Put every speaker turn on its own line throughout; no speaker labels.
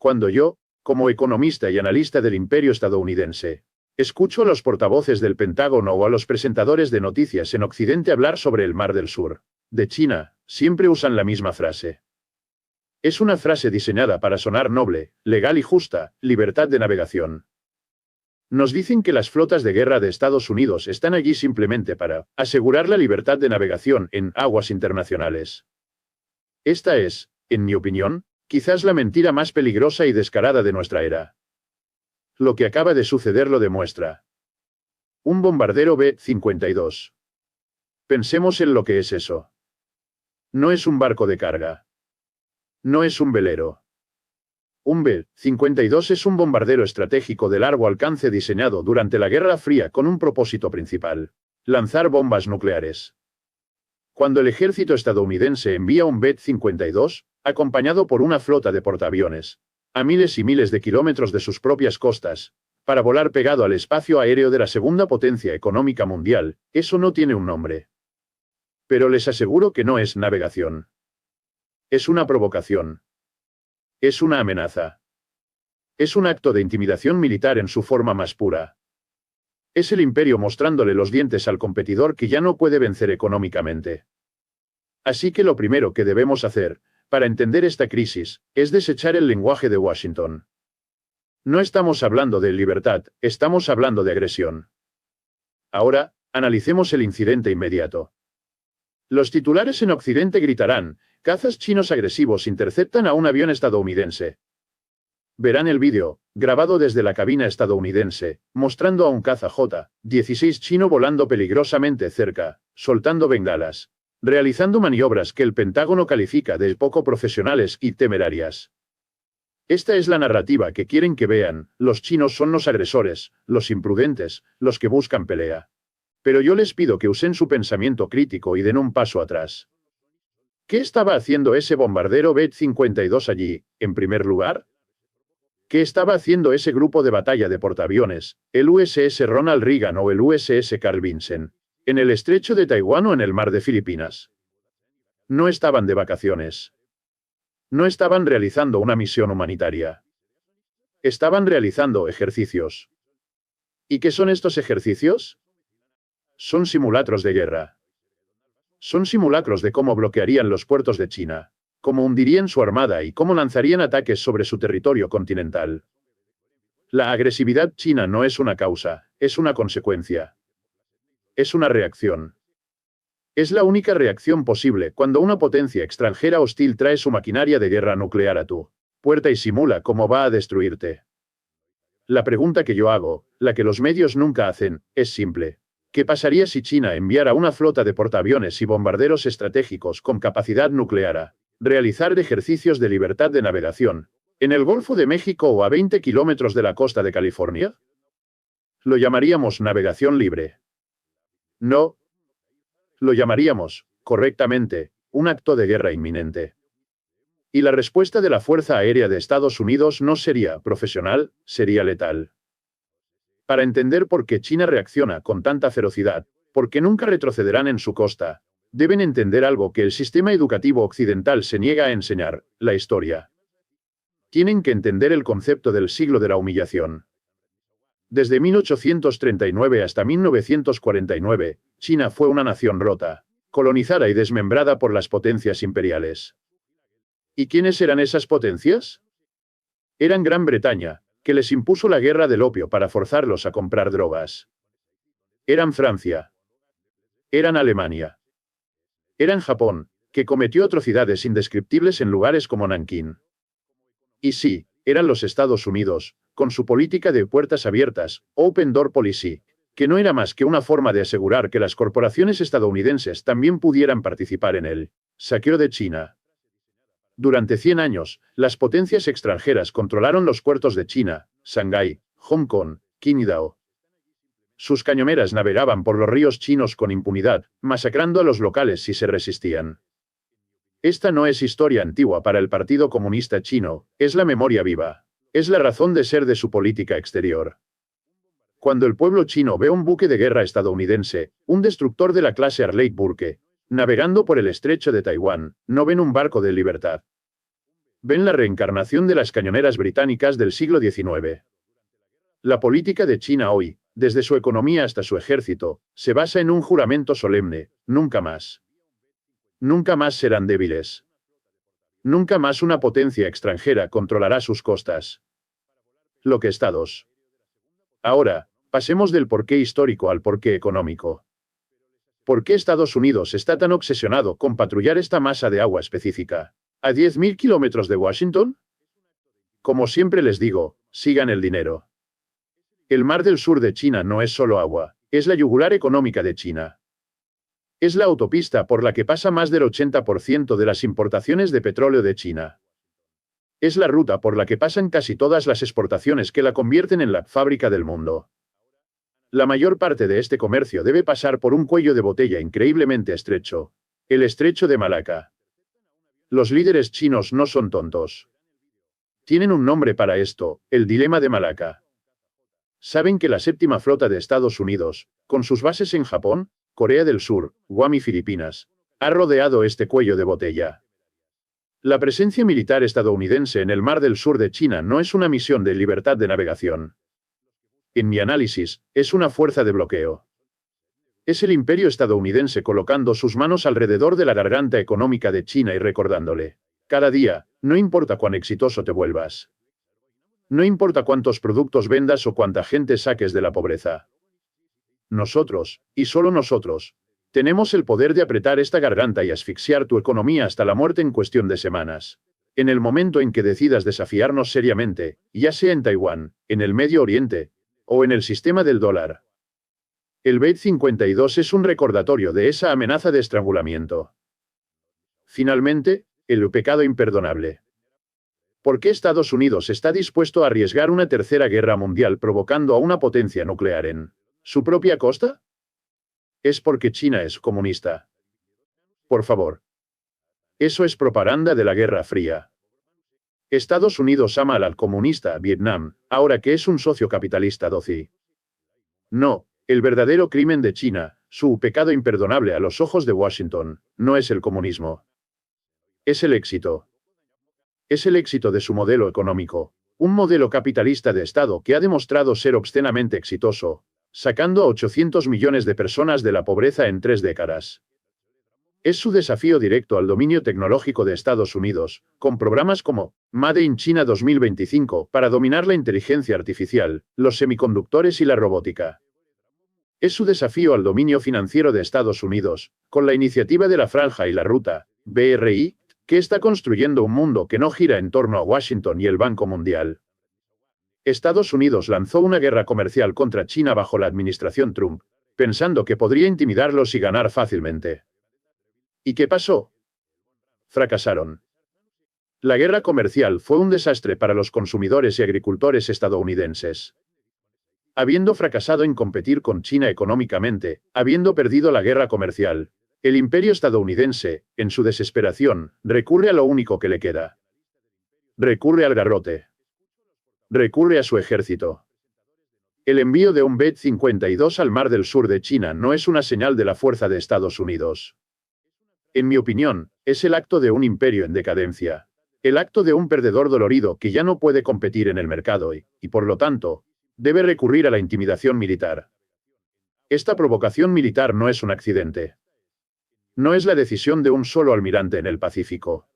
Cuando yo, como economista y analista del imperio estadounidense, escucho a los portavoces del Pentágono o a los presentadores de noticias en Occidente hablar sobre el Mar del Sur, de China, siempre usan la misma frase. Es una frase diseñada para sonar noble, legal y justa, libertad de navegación. Nos dicen que las flotas de guerra de Estados Unidos están allí simplemente para asegurar la libertad de navegación en aguas internacionales. Esta es, en mi opinión, quizás la mentira más peligrosa y descarada de nuestra era. Lo que acaba de suceder lo demuestra. Un bombardero B-52. Pensemos en lo que es eso. No es un barco de carga. No es un velero. Un B-52 es un bombardero estratégico de largo alcance diseñado durante la Guerra Fría con un propósito principal: lanzar bombas nucleares. Cuando el ejército estadounidense envía un B-52, acompañado por una flota de portaaviones, a miles y miles de kilómetros de sus propias costas, para volar pegado al espacio aéreo de la segunda potencia económica mundial, eso no tiene un nombre. Pero les aseguro que no es navegación. Es una provocación. Es una amenaza. Es un acto de intimidación militar en su forma más pura. Es el imperio mostrándole los dientes al competidor que ya no puede vencer económicamente. Así que lo primero que debemos hacer, para entender esta crisis, es desechar el lenguaje de Washington. No estamos hablando de libertad, estamos hablando de agresión. Ahora, analicemos el incidente inmediato. Los titulares en Occidente gritarán: cazas chinos agresivos interceptan a un avión estadounidense. Verán el vídeo, grabado desde la cabina estadounidense, mostrando a un caza J-16 chino volando peligrosamente cerca, soltando bengalas, realizando maniobras que el Pentágono califica de poco profesionales y temerarias. Esta es la narrativa que quieren que vean: los chinos son los agresores, los imprudentes, los que buscan pelea. Pero yo les pido que usen su pensamiento crítico y den un paso atrás. ¿Qué estaba haciendo ese bombardero B-52 allí, en primer lugar? ¿Qué estaba haciendo ese grupo de batalla de portaaviones, el USS Ronald Reagan o el USS Carl Vinson, en el estrecho de Taiwán o en el mar de Filipinas? No estaban de vacaciones. No estaban realizando una misión humanitaria. Estaban realizando ejercicios. ¿Y qué son estos ejercicios? Son simulacros de guerra. Son simulacros de cómo bloquearían los puertos de China, cómo hundirían su armada y cómo lanzarían ataques sobre su territorio continental. La agresividad china no es una causa, es una consecuencia. Es una reacción. Es la única reacción posible cuando una potencia extranjera hostil trae su maquinaria de guerra nuclear a tu puerta y simula cómo va a destruirte. La pregunta que yo hago, la que los medios nunca hacen, es simple. ¿Qué pasaría si China enviara una flota de portaaviones y bombarderos estratégicos con capacidad nuclear a realizar ejercicios de libertad de navegación en el Golfo de México o a 20 kilómetros de la costa de California? ¿Lo llamaríamos navegación libre? No. Lo llamaríamos, correctamente, un acto de guerra inminente. Y la respuesta de la Fuerza Aérea de Estados Unidos no sería profesional, sería letal. Para entender por qué China reacciona con tanta ferocidad, porque nunca retrocederán en su costa, deben entender algo que el sistema educativo occidental se niega a enseñar: la historia. Tienen que entender el concepto del siglo de la humillación. Desde 1839 hasta 1949, China fue una nación rota, colonizada y desmembrada por las potencias imperiales. ¿Y quiénes eran esas potencias? Eran Gran Bretaña, que les impuso la guerra del opio para forzarlos a comprar drogas. Eran Francia. Eran Alemania. Eran Japón, que cometió atrocidades indescriptibles en lugares como Nankín. Y sí, eran los Estados Unidos, con su política de puertas abiertas, Open Door Policy, que no era más que una forma de asegurar que las corporaciones estadounidenses también pudieran participar en el saqueo de China. Durante 100 años, las potencias extranjeras controlaron los puertos de China, Shanghái, Hong Kong, Qingdao. Sus cañoneras navegaban por los ríos chinos con impunidad, masacrando a los locales si se resistían. Esta no es historia antigua para el Partido Comunista Chino, es la memoria viva. Es la razón de ser de su política exterior. Cuando el pueblo chino ve un buque de guerra estadounidense, un destructor de la clase Arleigh Burke, navegando por el estrecho de Taiwán, no ven un barco de libertad. Ven la reencarnación de las cañoneras británicas del siglo XIX. La política de China hoy, desde su economía hasta su ejército, se basa en un juramento solemne: nunca más. Nunca más serán débiles. Nunca más una potencia extranjera controlará sus costas. Lo que Estados. Ahora, pasemos del porqué histórico al porqué económico. ¿Por qué Estados Unidos está tan obsesionado con patrullar esta masa de agua específica a 10.000 kilómetros de Washington? Como siempre les digo, sigan el dinero. El Mar del Sur de China no es solo agua, es la yugular económica de China. Es la autopista por la que pasa más del 80% de las importaciones de petróleo de China. Es la ruta por la que pasan casi todas las exportaciones que la convierten en la fábrica del mundo. La mayor parte de este comercio debe pasar por un cuello de botella increíblemente estrecho: el Estrecho de Malaca. Los líderes chinos no son tontos. Tienen un nombre para esto: el dilema de Malaca. Saben que la séptima flota de Estados Unidos, con sus bases en Japón, Corea del Sur, Guam y Filipinas, ha rodeado este cuello de botella. La presencia militar estadounidense en el Mar del Sur de China no es una misión de libertad de navegación. En mi análisis, es una fuerza de bloqueo. Es el imperio estadounidense colocando sus manos alrededor de la garganta económica de China y recordándole: cada día, no importa cuán exitoso te vuelvas. No importa cuántos productos vendas o cuánta gente saques de la pobreza. Nosotros, y solo nosotros, tenemos el poder de apretar esta garganta y asfixiar tu economía hasta la muerte en cuestión de semanas. En el momento en que decidas desafiarnos seriamente, ya sea en Taiwán, en el Medio Oriente, o en el sistema del dólar. El BED 52 es un recordatorio de esa amenaza de estrangulamiento. Finalmente, el pecado imperdonable. ¿Por qué Estados Unidos está dispuesto a arriesgar una tercera guerra mundial provocando a una potencia nuclear en su propia costa? Es porque China es comunista. Por favor. Eso es propaganda de la Guerra Fría. Estados Unidos ama al comunista Vietnam, ahora que es un socio capitalista dócil. No, el verdadero crimen de China, su pecado imperdonable a los ojos de Washington, no es el comunismo. Es el éxito. Es el éxito de su modelo económico, un modelo capitalista de Estado que ha demostrado ser obscenamente exitoso, sacando a 800 millones de personas de la pobreza en 3 décadas. Es su desafío directo al dominio tecnológico de Estados Unidos, con programas como Made in China 2025 para dominar la inteligencia artificial, los semiconductores y la robótica. Es su desafío al dominio financiero de Estados Unidos, con la iniciativa de la Franja y la Ruta, BRI, que está construyendo un mundo que no gira en torno a Washington y el Banco Mundial. Estados Unidos lanzó una guerra comercial contra China bajo la administración Trump, pensando que podría intimidarlos y ganar fácilmente. ¿Y qué pasó? Fracasaron. La guerra comercial fue un desastre para los consumidores y agricultores estadounidenses. Habiendo fracasado en competir con China económicamente, habiendo perdido la guerra comercial, el imperio estadounidense, en su desesperación, recurre a lo único que le queda. Recurre al garrote. Recurre a su ejército. El envío de un BED 52 al Mar del Sur de China no es una señal de la fuerza de Estados Unidos. En mi opinión, es el acto de un imperio en decadencia. El acto de un perdedor dolorido que ya no puede competir en el mercado y, por lo tanto, debe recurrir a la intimidación militar. Esta provocación militar no es un accidente. No es la decisión de un solo almirante en el Pacífico.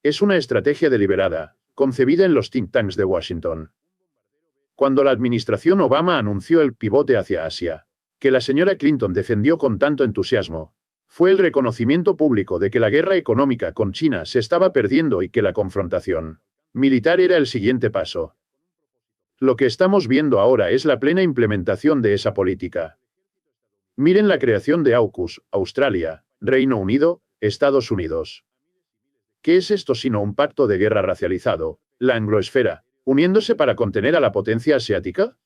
Es una estrategia deliberada, concebida en los think tanks de Washington. Cuando la administración Obama anunció el pivote hacia Asia, que la señora Clinton defendió con tanto entusiasmo, fue el reconocimiento público de que la guerra económica con China se estaba perdiendo y que la confrontación militar era el siguiente paso. Lo que estamos viendo ahora es la plena implementación de esa política. Miren la creación de AUKUS, Australia, Reino Unido, Estados Unidos. ¿Qué es esto sino un pacto de guerra racializado, la angloesfera, uniéndose para contener a la potencia asiática?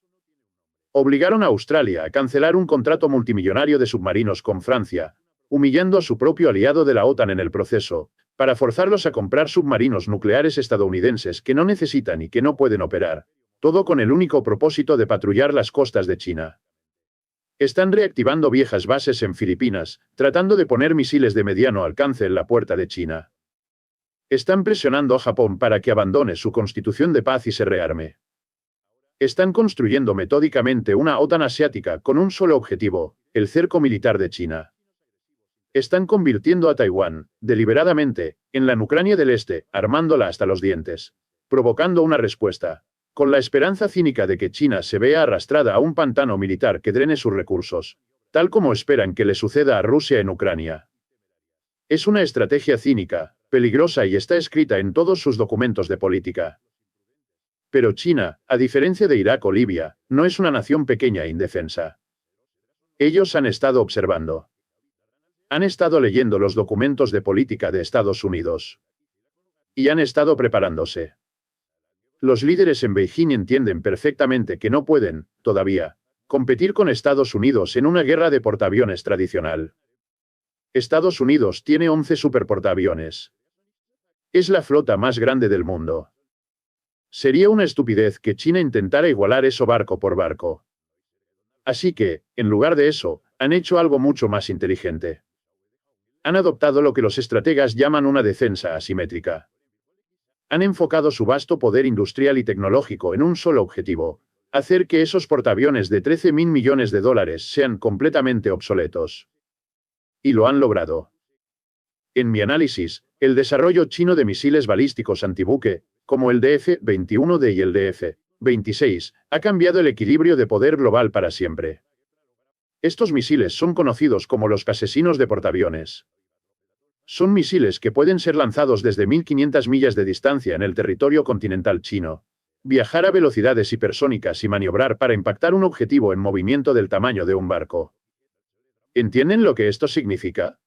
Obligaron a Australia a cancelar un contrato multimillonario de submarinos con Francia, humillando a su propio aliado de la OTAN en el proceso, para forzarlos a comprar submarinos nucleares estadounidenses que no necesitan y que no pueden operar, todo con el único propósito de patrullar las costas de China. Están reactivando viejas bases en Filipinas, tratando de poner misiles de mediano alcance en la puerta de China. Están presionando a Japón para que abandone su constitución de paz y se rearme. Están construyendo metódicamente una OTAN asiática con un solo objetivo, el cerco militar de China. Están convirtiendo a Taiwán, deliberadamente, en la Ucrania del Este, armándola hasta los dientes, provocando una respuesta, con la esperanza cínica de que China se vea arrastrada a un pantano militar que drene sus recursos, tal como esperan que le suceda a Rusia en Ucrania. Es una estrategia cínica, peligrosa y está escrita en todos sus documentos de política. Pero China, a diferencia de Irak o Libia, no es una nación pequeña e indefensa. Ellos han estado observando. Han estado leyendo los documentos de política de Estados Unidos. Y han estado preparándose. Los líderes en Beijing entienden perfectamente que no pueden, todavía, competir con Estados Unidos en una guerra de portaaviones tradicional. Estados Unidos tiene 11 superportaaviones. Es la flota más grande del mundo. Sería una estupidez que China intentara igualar eso barco por barco. Así que, en lugar de eso, han hecho algo mucho más inteligente. Han adoptado lo que los estrategas llaman una defensa asimétrica. Han enfocado su vasto poder industrial y tecnológico en un solo objetivo: hacer que esos portaaviones de 13.000 millones de dólares sean completamente obsoletos. Y lo han logrado. En mi análisis, el desarrollo chino de misiles balísticos antibuque, como el DF-21D y el DF-26, ha cambiado el equilibrio de poder global para siempre. Estos misiles son conocidos como los asesinos de portaaviones. Son misiles que pueden ser lanzados desde 1.500 millas de distancia en el territorio continental chino, viajar a velocidades hipersónicas y maniobrar para impactar un objetivo en movimiento del tamaño de un barco. ¿Entienden lo que esto significa?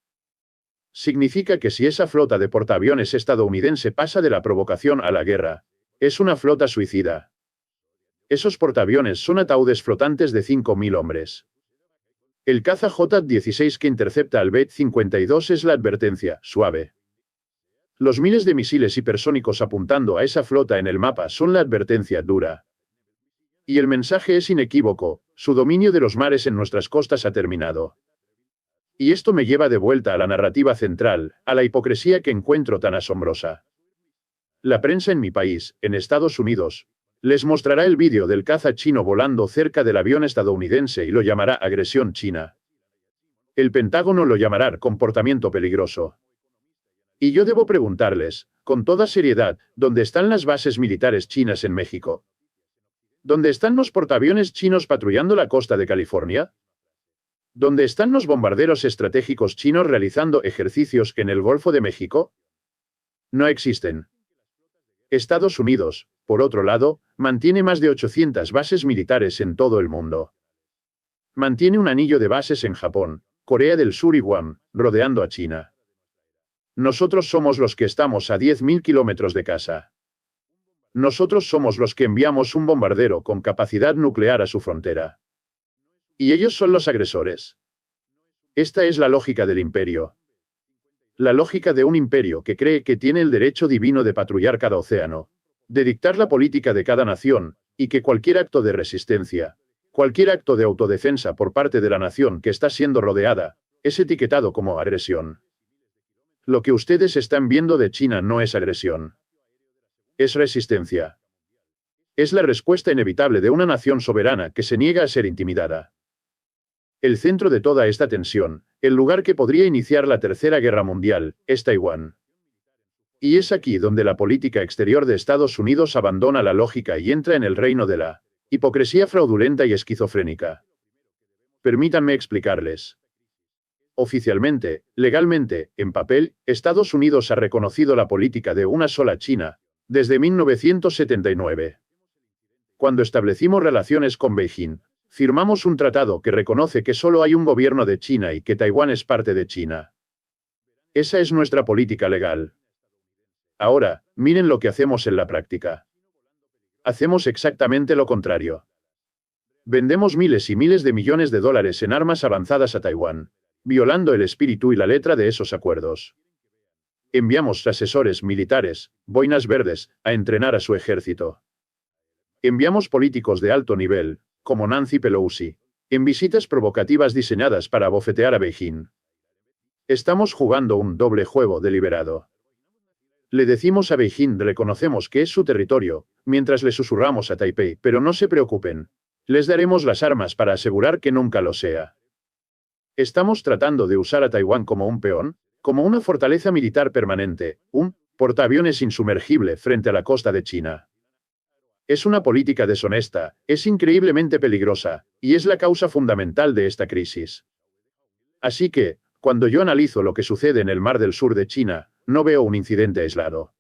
Significa que si esa flota de portaaviones estadounidense pasa de la provocación a la guerra, es una flota suicida. Esos portaaviones son ataúdes flotantes de 5.000 hombres. El caza J-16 que intercepta al B-52 es la advertencia suave. Los miles de misiles hipersónicos apuntando a esa flota en el mapa son la advertencia dura. Y el mensaje es inequívoco: su dominio de los mares en nuestras costas ha terminado. Y esto me lleva de vuelta a la narrativa central, a la hipocresía que encuentro tan asombrosa. La prensa en mi país, en Estados Unidos, les mostrará el vídeo del caza chino volando cerca del avión estadounidense y lo llamará agresión china. El Pentágono lo llamará comportamiento peligroso. Y yo debo preguntarles, con toda seriedad, ¿dónde están las bases militares chinas en México? ¿Dónde están los portaaviones chinos patrullando la costa de California? ¿Dónde están los bombarderos estratégicos chinos realizando ejercicios en el Golfo de México? No existen. Estados Unidos, por otro lado, mantiene más de 800 bases militares en todo el mundo. Mantiene un anillo de bases en Japón, Corea del Sur y Guam, rodeando a China. Nosotros somos los que estamos a 10.000 kilómetros de casa. Nosotros somos los que enviamos un bombardero con capacidad nuclear a su frontera. Y ellos son los agresores. Esta es la lógica del imperio. La lógica de un imperio que cree que tiene el derecho divino de patrullar cada océano, de dictar la política de cada nación, y que cualquier acto de resistencia, cualquier acto de autodefensa por parte de la nación que está siendo rodeada, es etiquetado como agresión. Lo que ustedes están viendo de China no es agresión. Es resistencia. Es la respuesta inevitable de una nación soberana que se niega a ser intimidada. El centro de toda esta tensión, el lugar que podría iniciar la Tercera Guerra Mundial, es Taiwán. Y es aquí donde la política exterior de Estados Unidos abandona la lógica y entra en el reino de la hipocresía fraudulenta y esquizofrénica. Permítanme explicarles. Oficialmente, legalmente, en papel, Estados Unidos ha reconocido la política de una sola China, desde 1979. Cuando establecimos relaciones con Beijing, firmamos un tratado que reconoce que solo hay un gobierno de China y que Taiwán es parte de China. Esa es nuestra política legal. Ahora, miren lo que hacemos en la práctica. Hacemos exactamente lo contrario. Vendemos miles y miles de millones de dólares en armas avanzadas a Taiwán, violando el espíritu y la letra de esos acuerdos. Enviamos asesores militares, boinas verdes, a entrenar a su ejército. Enviamos políticos de alto nivel, como Nancy Pelosi, en visitas provocativas diseñadas para abofetear a Beijing. Estamos jugando un doble juego deliberado. Le decimos a Beijing, reconocemos que es su territorio, mientras le susurramos a Taipei, pero no se preocupen. Les daremos las armas para asegurar que nunca lo sea. Estamos tratando de usar a Taiwán como un peón, como una fortaleza militar permanente, un portaaviones insumergible frente a la costa de China. Es una política deshonesta, es increíblemente peligrosa, y es la causa fundamental de esta crisis. Así que, cuando yo analizo lo que sucede en el Mar del Sur de China, no veo un incidente aislado.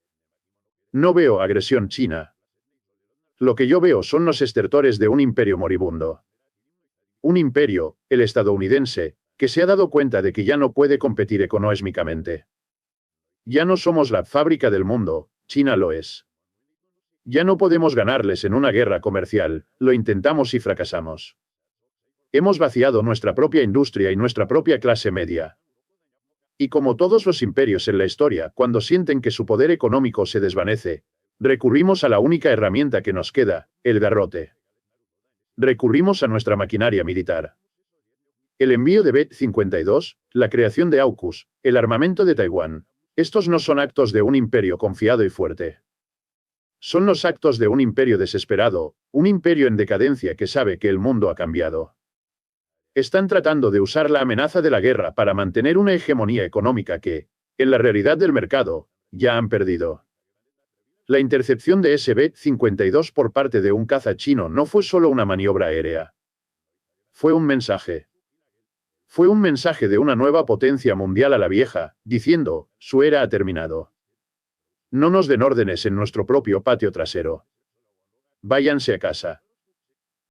No veo agresión china. Lo que yo veo son los estertores de un imperio moribundo. Un imperio, el estadounidense, que se ha dado cuenta de que ya no puede competir económicamente. Ya no somos la fábrica del mundo, China lo es. Ya no podemos ganarles en una guerra comercial, lo intentamos y fracasamos. Hemos vaciado nuestra propia industria y nuestra propia clase media. Y como todos los imperios en la historia, cuando sienten que su poder económico se desvanece, recurrimos a la única herramienta que nos queda, el garrote. Recurrimos a nuestra maquinaria militar. El envío de B-52, la creación de AUKUS, el armamento de Taiwán. Estos no son actos de un imperio confiado y fuerte. Son los actos de un imperio desesperado, un imperio en decadencia que sabe que el mundo ha cambiado. Están tratando de usar la amenaza de la guerra para mantener una hegemonía económica que, en la realidad del mercado, ya han perdido. La intercepción de ese B-52 por parte de un caza chino no fue solo una maniobra aérea. Fue un mensaje. Fue un mensaje de una nueva potencia mundial a la vieja, diciendo, su era ha terminado. No nos den órdenes en nuestro propio patio trasero. Váyanse a casa.